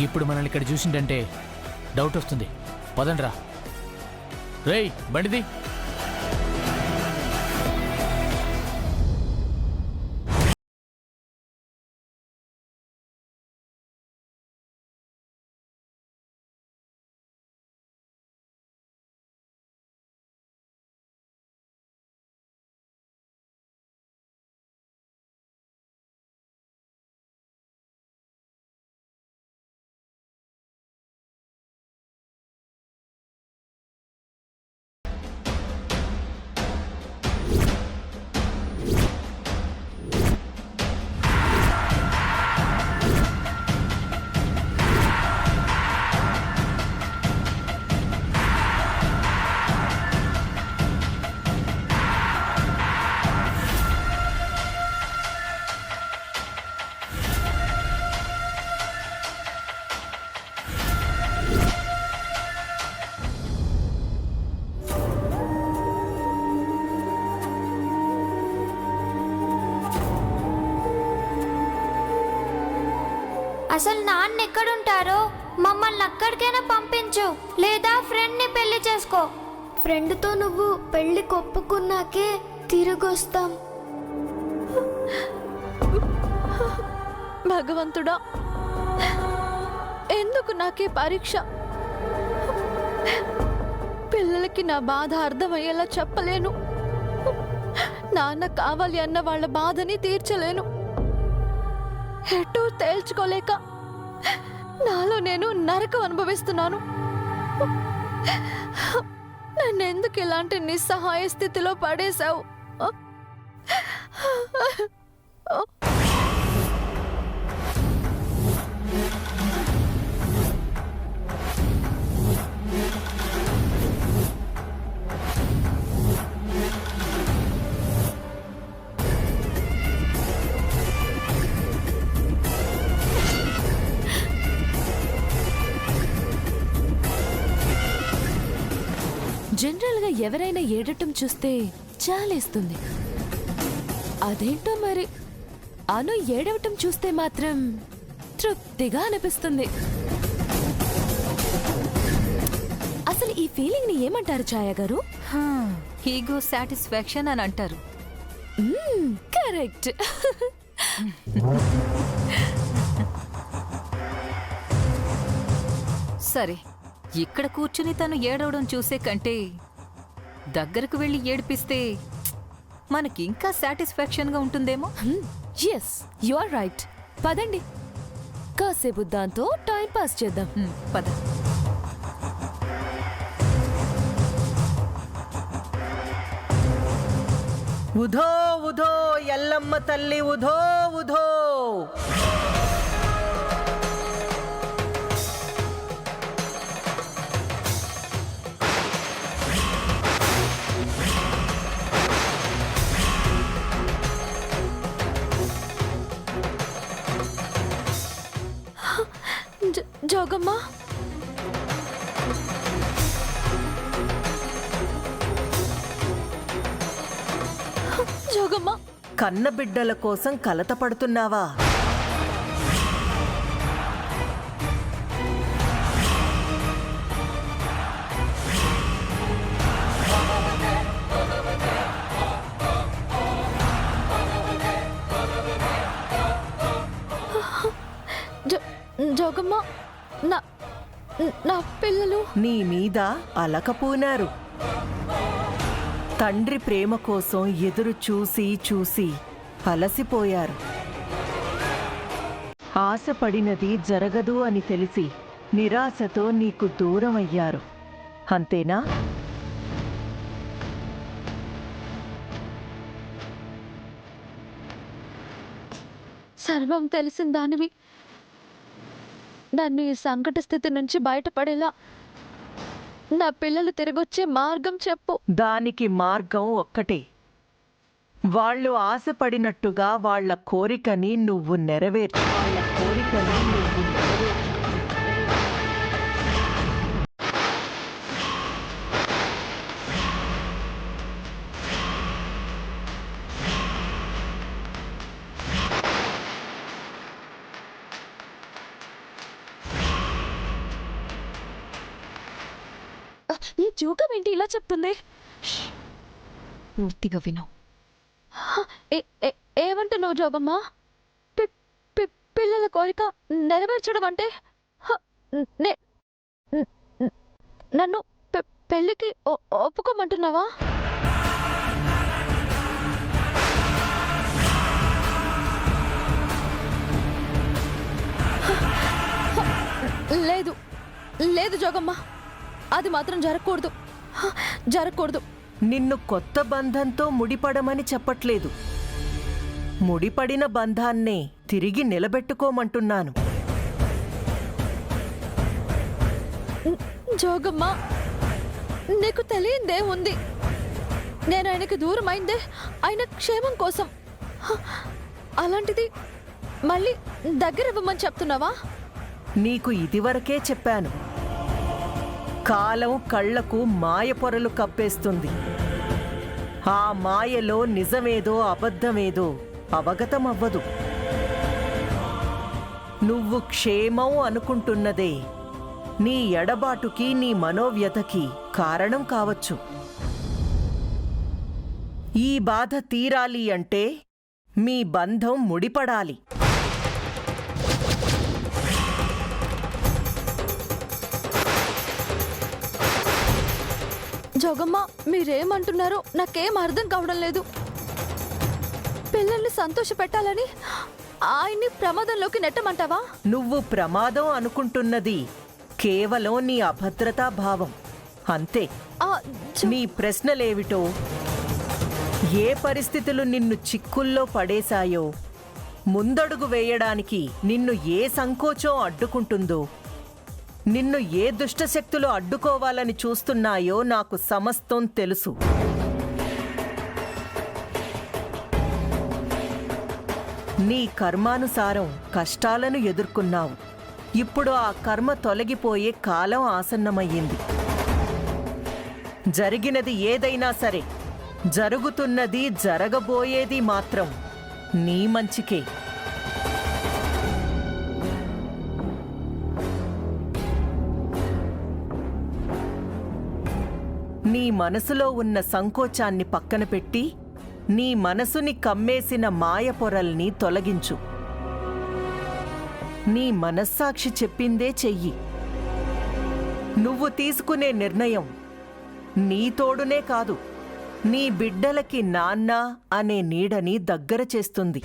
ఇప్పుడు మనల్ని ఇక్కడ చూసిందంటే డౌట్ వస్తుంది. పదండ్రా. రేయ్ బండిది. అసలు నాన్న ఎక్కడుంటారో మమ్మల్ని అక్కడికైనా పంపించు, లేదా ఫ్రెండ్ని పెళ్లి చేసుకో. ఫ్రెండ్తో నువ్వు పెళ్లి కొప్పుకున్నాకే తిరిగొస్తాం. భగవంతుడా, ఎందుకు నాకే పరీక్ష? పిల్లలకి నా బాధ అర్థమయ్యేలా చెప్పలేను. నాన్న కావాలి అన్న వాళ్ళ బాధని తీర్చలేను. ఎటూ తేల్చుకోలేక నాలో నేను నరకం అనుభవిస్తున్నాను. నన్నెందుకు ఇలాంటి నిస్సహాయ స్థితిలో పడేశావు? జనరల్గా ఎవరైనా ఏడటం చూస్తే చాలేస్తుంది. అదేంటో మరి అను ఏడవటం చూస్తే మాత్రం తృప్తిగా అనిపిస్తుంది. అసలు ఈ ఫీలింగ్ ని ఏమంటారు ఛాయ గారు? ఈగో సాటిస్ఫాక్షన్ అని అంటారు. కరెక్ట్. సరే, ఇక్కడ కూర్చుని తను ఏడవడం చూసే కంటే దగ్గరకు వెళ్ళి ఏడిపిస్తే మనకింకా సాటిస్ఫాక్షన్గా ఉంటుందేమో. Yes, you are right. పదండి, కాసేపు దాంతో టైం పాస్ చేద్దాం. పద. ఉధో ఉధో ఎల్లమ్మ తల్లి ఉధో ఉధో. జోగమ్మ, జోగమ్మ, కన్న బిడ్డల కోసం కలత పడుతున్నావా? జోగమ్మ, నా పిల్లలు నీ మీద అలకపోనారు. తండ్రి ప్రేమ కోసం ఎదురు చూసి చూసి అలసిపోయారు. ఆశపడినది జరగదు అని తెలిసి నిరాశతో నీకు దూరం అయ్యారు. అంతేనా? సర్వం తెలిసిన దానివి, నన్ను ఈ సంకట స్థితి నుంచి బయటపడేలా నా పిల్లలు తిరిగొచ్చే మార్గం చెప్పు. దానికి మార్గం ఒక్కటే. వాళ్ళు ఆశపడినట్టుగా వాళ్ళ కోరికని నువ్వు నెరవేర్చు. జోకం ఏంటి ఇలా చెప్తుంది? పూర్తిగా విను. ఏమంటున్నావు జోగమ్మా? పిల్లల కోరిక నెరవేర్చడం అంటే నన్ను పెళ్ళికి ఒప్పుకోమంటున్నావా? లేదు లేదు జోగమ్మ, అది మాత్రం జరగకూడదు. నిన్ను కొత్త బంధంతో ముడిపడమని చెప్పట్లేదు. ముడిపడిన బంధాన్నే తిరిగి నిలబెట్టుకోమంటున్నాను. జోగమ్మ, నీకు తెలియందే ఉంది. నేను ఆయనకి దూరం అయిందే ఆయన క్షేమం కోసం. అలాంటిది మళ్ళీ దగ్గర ఇవ్వమని చెప్తున్నావా? నీకు ఇదివరకే చెప్పాను, కాలం కళ్లకు మాయ పొరలు కప్పేస్తుంది. ఆ మాయలో నిజమేదో అబద్ధమేదో అవగతమవ్వదు. నువ్వు క్షేమం అనుకుంటున్నదే నీ ఎడబాటుకి, నీ మనోవ్యతకి కారణం కావచ్చు. ఈ బాధ తీరాలి అంటే మీ బంధం ముడిపడాలి. జోగమ్మ, మీరేమంటున్నారో నాకేం అర్థం కావడం లేదు. పిల్లల్ని సంతోష పెట్టాలని ఆయన్ని ప్రమాదంలోకి నెట్టమంటావా? నువ్వు ప్రమాదం అనుకుంటున్నది కేవలం నీ అభద్రతా భావం అంతే. నీ ప్రశ్నలేవిటో, ఏ పరిస్థితులు నిన్ను చిక్కుల్లో పడేశాయో, ముందడుగు వేయడానికి నిన్ను ఏ సంకోచం అడ్డుకుంటుందో, నిన్ను ఏ దుష్టశక్తులు అడ్డుకోవాలని చూస్తున్నాయో నాకు సమస్తం తెలుసు. నీ కర్మానుసారం కష్టాలను ఎదుర్కొన్నావు. ఇప్పుడు ఆ కర్మ తొలగిపోయే కాలం ఆసన్నమయ్యింది. జరిగినది ఏదైనా సరే, జరుగుతున్నది జరగబోయేది మాత్రం నీ మంచికే. నీ మనసులో ఉన్న సంకోచాన్ని పక్కన పెట్టి నీ మనసుని కమ్మేసిన మాయ పొరల్ని తొలగించు. నీ మనస్సాక్షి చెప్పిందే చెయ్యి. నువ్వు తీసుకునే నిర్ణయం నీ తోడునే కాదు, నీ బిడ్డలకి నాన్న అనే నీడని దగ్గర చేస్తుంది.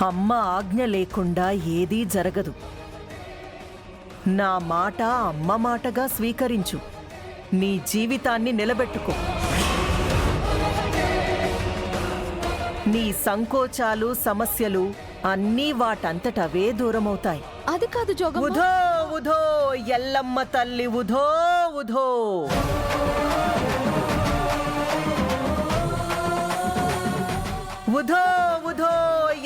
అమ్మ ఆజ్ఞ లేకుండా ఏదీ జరగదు. నా మాట అమ్మ మాటగా స్వీకరించు. నీ జీవితాన్ని నిలబెట్టుకో. నీ సంకోచాలు, సమస్యలు అన్నీ వాటంతటవే దూరమవుతాయి. అది కాదు జోగమ్మ. ఉధో ఉధో ఎల్లమ్మ తల్లి ఉధో ఉధో. ఉధో ఉధో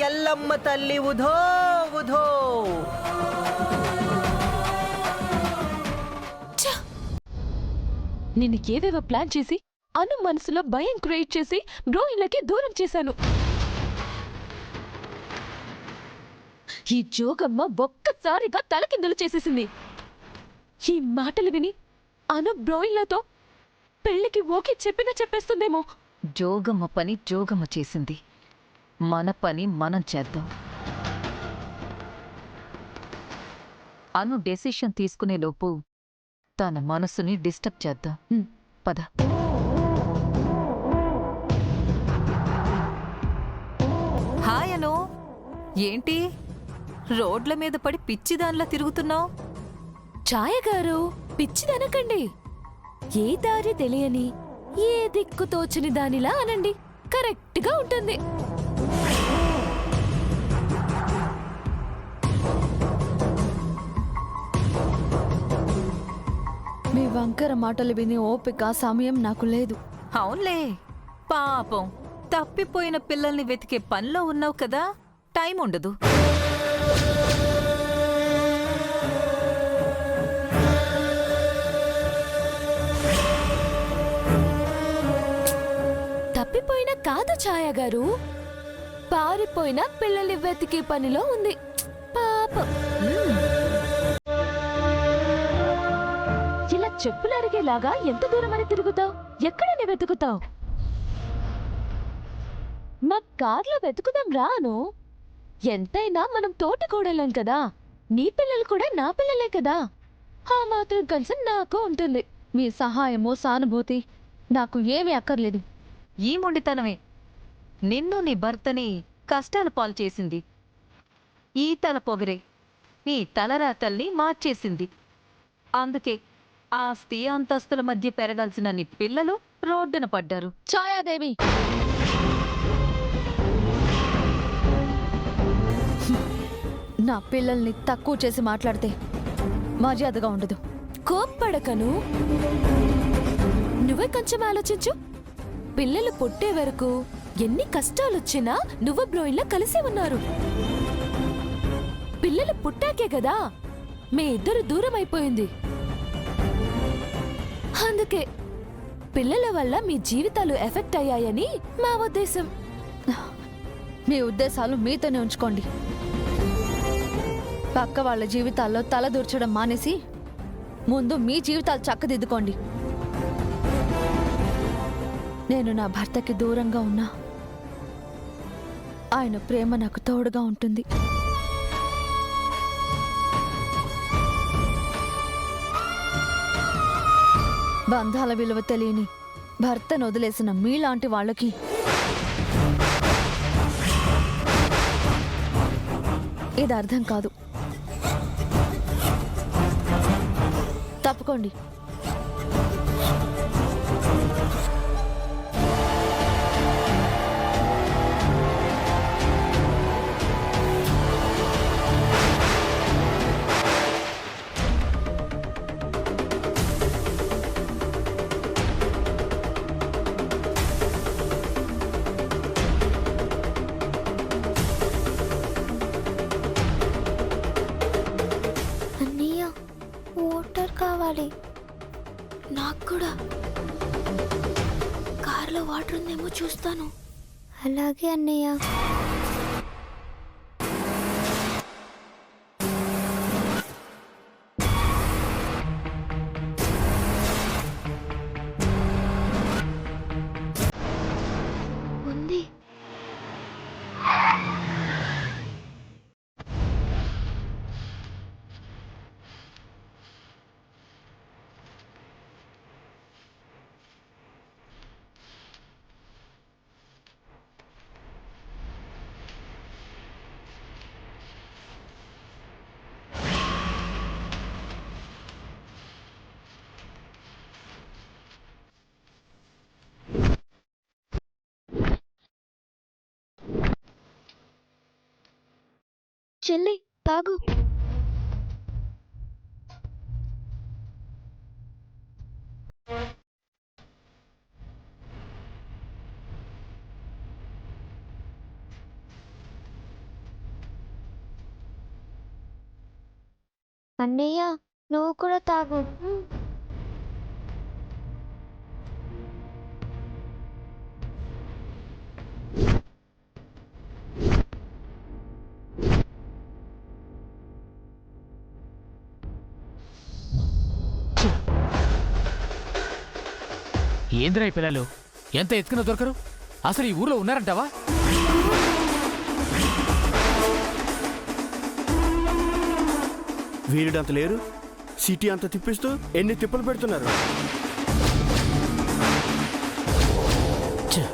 ఎల్లమ్మ తల్లి ఉధో ఉధో. నిన్ను ఏవేవో ప్లాన్ చేసి అను మనసులో భయం క్రియేట్ చేసి బ్రోయిన్లకి దూరం చేశాను. ఈ జోగమ్మ ఒక్కసారిగా తలకిందులు చేసేసింది. ఈ మాటలు విని అను బ్రోయిన్లతో పెళ్లికి ఓకే చెప్పేస్తుందేమో. జోగమ్మ పని జోగమ్మ చేసింది, మన పని మనం చేద్దాం. అను డెసిషన్ తీసుకునే లోపు తన మనసుని డిస్టర్బ్ చేద్దాం. పద. హాయ్ అను, ఏంటి రోడ్ల మీద పడి పిచ్చిదానిలా తిరుగుతున్నావు? ఛాయ గారు, పిచ్చిదనకండి. ఏ దారి తెలియని, ఏ దిక్కు తోచని దానిలా అనండి, కరెక్ట్గా ఉంటుంది. మీ వంకర మాటలు విని ఓపిక, సమయం నాకు లేదు. అవునులే, పాపం తప్పిపోయిన పిల్లల్ని వెతికే పనిలో ఉన్నావు కదా, టైం ఉండదు. కాదు ఛాయ గారు, పారిపోయిన పిల్లల్ని వెతికే పనిలో ఉంది. పాపం. ఇలా చెప్పులు అరిగేలాగా ఎంత దూరమని తిరుగుతావు? ఎక్కడని వెతుకుతావు? మా కార్లో వెతుకుదాం రాను. ఎంతైనా మనం తోటకోడలం కదా. నీ పిల్లలు కూడా నా పిల్లలే కదా. ఆ మాత్రం కన్సర్న్ నాకు ఉంటుంది. మీ సహాయమో సానుభూతి నాకు ఏమీ అక్కర్లేదు. ఈ మొండితనమే నిన్ను నీ భర్తని కష్టాల పాలు చేసింది. ఈ తల పొగరే నీ తలరాతల్ని మార్చేసింది. అందుకే ఆస్తి అంతస్తుల మధ్య పెరగాల్సిన నీ పిల్లలు రోడ్డున పడ్డారు. ఛాయాదేవి, నా పిల్లల్ని తక్కువ చేసి మాట్లాడితే మర్యాదగా ఉండదు. కోప్పడకను. నువ్వే కొంచెం ఆలోచించు. పిల్లలు పుట్టే వరకు ఎన్ని కష్టాలొచ్చినా నువ్వు బ్రోయిన్లా కలిసి ఉన్నారు. పిల్లలు పుట్టాకే కదా మీ ఇద్దరు దూరం అయిపోయింది. అందుకే పిల్లల వల్ల మీ జీవితాలు ఎఫెక్ట్ అయ్యాయని మా ఉద్దేశం. మీ ఉద్దేశాలు మీతోనే ఉంచుకోండి. పక్క వాళ్ళ జీవితాల్లో తల దూర్చడం మానేసి ముందు మీ జీవితాలు చక్కదిద్దుకోండి. నేను నా భర్తకి దూరంగా ఉన్నా ఆయన ప్రేమ నాకు తోడుగా ఉంటుంది. బంధాల విలువ తెలియని భర్తను వదిలేసిన మీలాంటి వాళ్ళకి ఇది అర్థం కాదు. తప్పుకోండి. అన్నయ్య, వాటర్ కావాలి. నాకు కూడా. కార్లో వాటర్ ఉందేమో చూస్తాను. అలాగే అన్నయ్య. ఉంది. చెల్లి తాగు. అన్నయ్య, నువ్వు కూడా తాగు. ఏంద్రా ఈ పిల్లలు ఎంత ఎత్తుకున్న దొరకరు? అసలు ఈ ఊర్లో ఉన్నారంటావా? వీరుడంత లేరు, సిటీ అంత తిప్పిస్తూ ఎన్ని తిప్పలు పెడుతున్నారు. ఛ!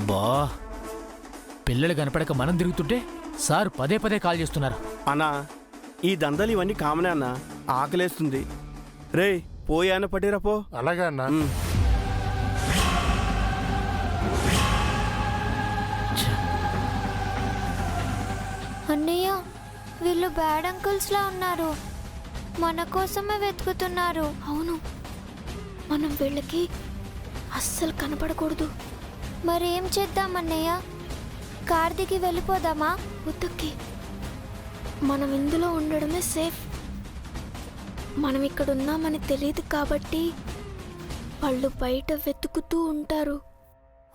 బా, పిల్లలు కనపడక మనం తిరుగుతుంటే సార్ పదే పదే కాల్ చేస్తున్నారు. అన్నా, ఈ దందలు ఇవన్నీ కామనే అన్నా. ఆకలేస్తుంది. రే, పోయాన పట్టిరా పో. అలాగే అన్నా. అన్నయ్య, వీళ్ళు బ్యాడ్ అంకుల్స్ లా ఉన్నారు. మన కోసమే వెతుకుతున్నారు. అవును, మనం వీళ్ళకి అస్సలు కనపడకూడదు. మరి ఏం చేద్దాం అన్నయ్య? కార్ దిగి వెళ్ళిపోదామా? ఉతుక్కి మనం ఇందులో ఉండడమే సేఫ్. మనం ఇక్కడ ఉన్నామని తెలియదు కాబట్టి వాళ్ళు బయట వెతుకుతూ ఉంటారు.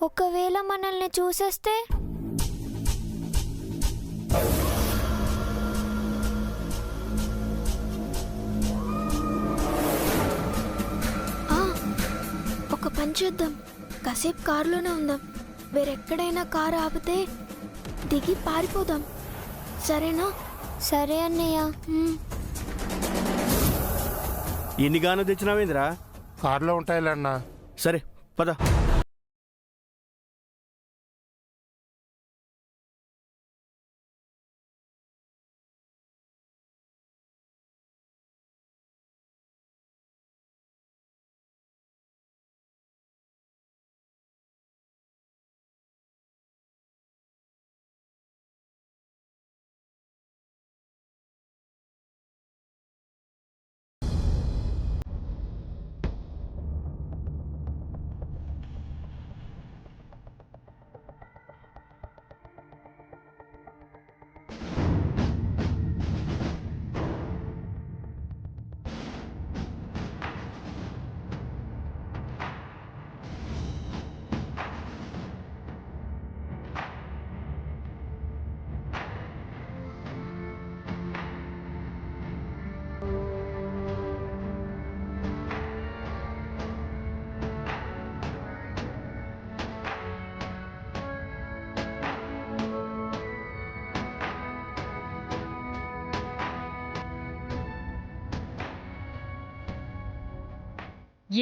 ఒకవేళ మనల్ని చూసేస్తే? ఒక పని చేద్దాం, కాసేపు కారులోనే ఉందాం. వేరెక్కడైనా కారు ఆపితే దిగి పారిపోదాం, సరేనా? సరే అన్నయ్య. ఎన్ని గాను తెచ్చినావేంద్రా? కారులో ఉంటాయిలే అన్నా. సరే పద.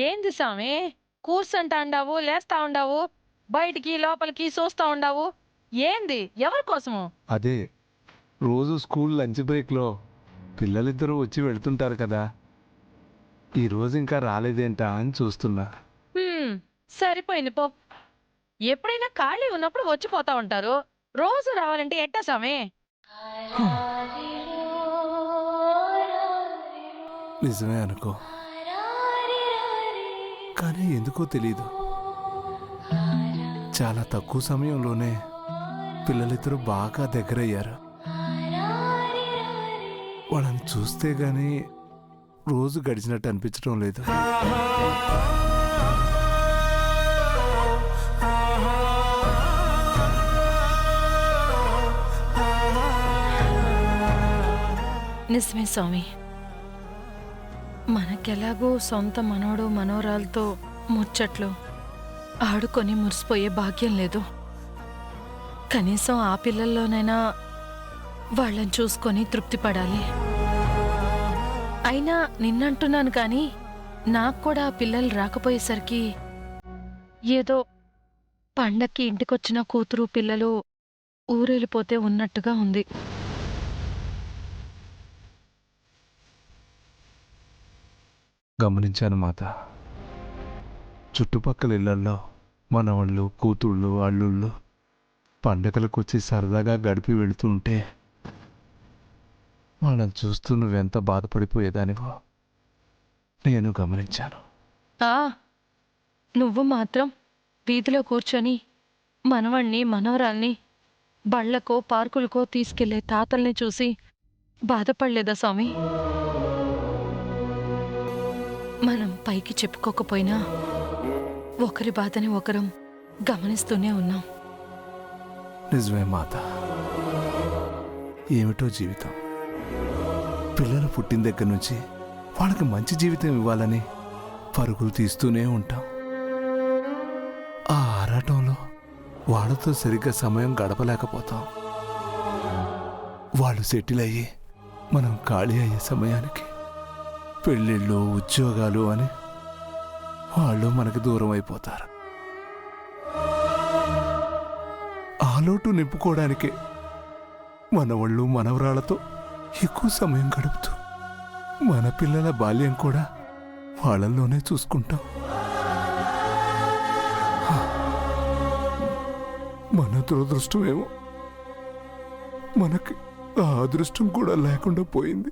ఏంది సామి కూర్చుంటా ఉండావు, లేస్తా ఉండావు, బయటికి లోపలికి చూస్తా ఉండావు, ఏంది? ఎవరి కోసము? అదే రోజు స్కూల్ లంచ్ బ్రేక్లో పిల్లలిద్దరూ వచ్చి వెళ్తుంటారు కదా, ఈరోజు ఇంకా రాలేదేంటా అని చూస్తున్నా. సరిపోయింది పో. ఎప్పుడైనా ఖాళీ ఉన్నప్పుడు వచ్చిపోతా ఉంటారు, రోజు రావాలంటే ఎట్టా సామి? నిజమే అనుకో, కానీ ఎందుకో తెలీదు, చాలా తక్కువ సమయంలోనే పిల్లలిద్దరూ బాగా దగ్గరయ్యారు. వాళ్ళని చూస్తే గానీ రోజు గడిచినట్టు అనిపించడం లేదు. నిజమే స్వామి, మనకెలాగో సొంత మనోడు మనోరాలతో ముచ్చట్లు ఆడుకొని మురిసిపోయే భాగ్యం లేదు. కనీసం ఆ పిల్లల్లోనైనా వాళ్ళని చూసుకొని తృప్తి పడాలి. అయినా నిన్నంటున్నాను కానీ నాకు కూడా ఆ పిల్లలు రాకపోయేసరికి ఏదో పండక్కి ఇంటికొచ్చిన కూతురు పిల్లలు ఊరెళ్ళిపోతే ఉన్నట్టుగా ఉంది. గమనించాను మాత, చుట్టుపక్కల ఇళ్లల్లో మనవాళ్ళు, కూతుళ్ళు, అల్లుళ్ళు పండగలకు వచ్చి సరదాగా గడిపి వెళుతుంటే వాళ్ళని చూస్తూ నువ్వెంత బాధపడిపోయేదానివో నేను గమనించాను. నువ్వు మాత్రం వీధిలో కూర్చొని మనవణ్ణి మనవరాల్ని బళ్ళకో పార్కులకో తీసుకెళ్లే తాతల్ని చూసి బాధపడలేదా స్వామి? మనం పైకి చెప్పుకోకపోయినా ఒకరి బాధని ఒకరం గమనిస్తూనే ఉన్నాం. నిజమే మాత, ఏమిటో జీవితం. పిల్లలు పుట్టిన దగ్గర నుంచి వాళ్ళకి మంచి జీవితం ఇవ్వాలని పరుగులు తీస్తూనే ఉంటాం. ఆ ఆరాటంలో వాళ్ళతో సరిగ్గా సమయం గడపలేకపోతాం. వాళ్ళు సెటిల్ అయ్యి మనం ఖాళీ అయ్యే సమయానికి పెళ్ళిళ్ళు, ఉద్యోగాలు అని వాళ్ళు మనకు దూరం అయిపోతారు. ఆ లోటు నింపుకోవడానికే మనవాళ్ళు మనవరాళ్లతో ఎక్కువ సమయం గడుపుతూ మన పిల్లల బాల్యం కూడా వాళ్ళల్లోనే చూసుకుంటాం. మన దురదృష్టమేమో మనకి ఆ అదృష్టం కూడా లేకుండా పోయింది.